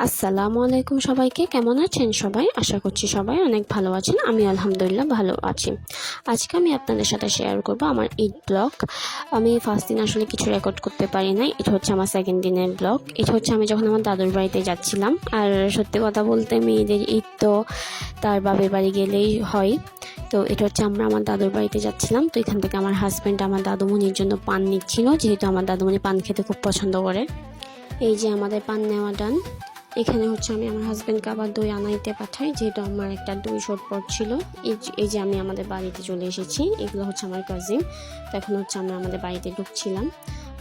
আসসালামু আলাইকুম সবাইকে। কেমন আছেন সবাই? আশা করছি সবাই অনেক ভালো আছেন। আমি আলহামদুলিল্লাহ ভালো আছি। আজকে আমি আপনাদের সাথে শেয়ার করব আমার ঈদ ব্লগ। আমি ফার্স্ট দিন আসলে কিছু রেকর্ড করতে পারি নাই। এটা হচ্ছে আমার সেকেন্ড দিনের ব্লগ। এটা হচ্ছে আমি যখন আমার দাদুর বাড়িতে যাচ্ছিলাম। আর সত্যি কথা বলতে মেয়েদের ঈদ তো তার বাপের বাড়ি গেলেই হয়। তো এটা হচ্ছে আমরা আমার দাদুর বাড়িতে যাচ্ছিলাম। তো এখান থেকে আমার হাজব্যান্ড আমার দাদুমণির জন্য পান নিচ্ছিল, যেহেতু আমার দাদুমণি পান খেতে খুব পছন্দ করে। এই যে আমাদের পান নেওয়া ডান। এখানে হচ্ছে আমি আমার হাজব্যান্ডকে আবার দই আনাইতে পাঠাই, যেহেতু আমার একটা দই শর্ট পড়ছিল। এই যে আমি আমাদের বাড়িতে চলে এসেছি। এগুলো হচ্ছে আমার কাজিন। তো এখন হচ্ছে আমরা আমাদের বাড়িতে ঢুকছিলাম।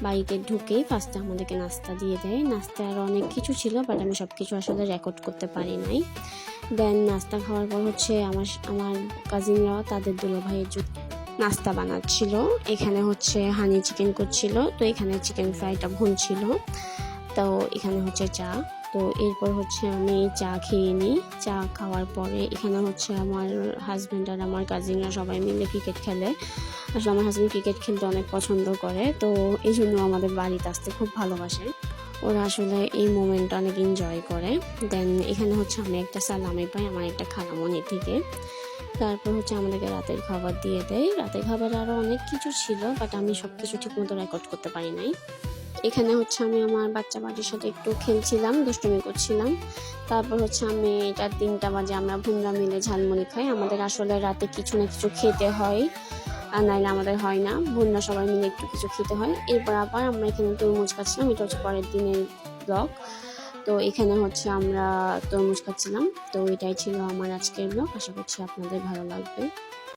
বাড়িতে ঢুকেই ফার্স্টে আমাদেরকে নাস্তা দিয়ে দেয়। নাস্তায় আরও অনেক কিছু ছিল, বাট আমি সব কিছু আসলে রেকর্ড করতে পারি নাই। দেন নাস্তা খাওয়ার পর হচ্ছে আমার কাজিনরাও তাদের দুলাভাইয়ের নাস্তা বানাচ্ছিল। এখানে হচ্ছে হানি চিকেন করছিল, তো এখানে চিকেন ফ্রাইটা ভুনছিল। তো এখানে হচ্ছে চা। তো এরপর হচ্ছে আমি চা খেয়ে নিই। চা খাওয়ার পরে এখানে হচ্ছে আমার হাজব্যান্ড আর আমার কাজিনরা সবাই মিলে ক্রিকেট খেলে। আসলে আমার হাজব্যান্ড ক্রিকেট খেলতে অনেক পছন্দ করে, তো এই জন্য আমাদের বাড়িতে আসতে খুব ভালোবাসে। ওরা আসলে এই মোমেন্টটা অনেক এনজয় করে। দেন এখানে হচ্ছে আমি একটা সালামি পাই আমার একটা খালামণি থেকে। তারপর হচ্ছে আমাদেরকে রাতের খাবার দিয়ে দেয়। রাতের খাবার আরও অনেক কিছু ছিল, বাট আমি সব কিছু ঠিকমতো রেকর্ড করতে পারি নাই। এখানে হচ্ছে আমি আমার বাচ্চা বাড়ির সাথে একটু খেলছিলাম, দুষ্টুমি করছিলাম। তারপর হচ্ছে আমি 3টা বাজে আমরা বোনরা মিলে ঝালমুড়ি খাই। আমাদের আসলে রাতে কিছু না কিছু খেতে হয়, আর নাইলে আমাদের হয় না। বোনরা সবাই মিলে একটু কিছু খেতে হয়। এরপর আবার আমরা এখানে তরমুজ খাচ্ছিলাম। এটা হচ্ছে পরের দিনের ব্লগ। তো এখানে হচ্ছে আমরা তরমুজ খাচ্ছিলাম। তো এটাই ছিল আমার আজকের ব্লগ। আশা করছি আপনাদের ভালো লাগবে।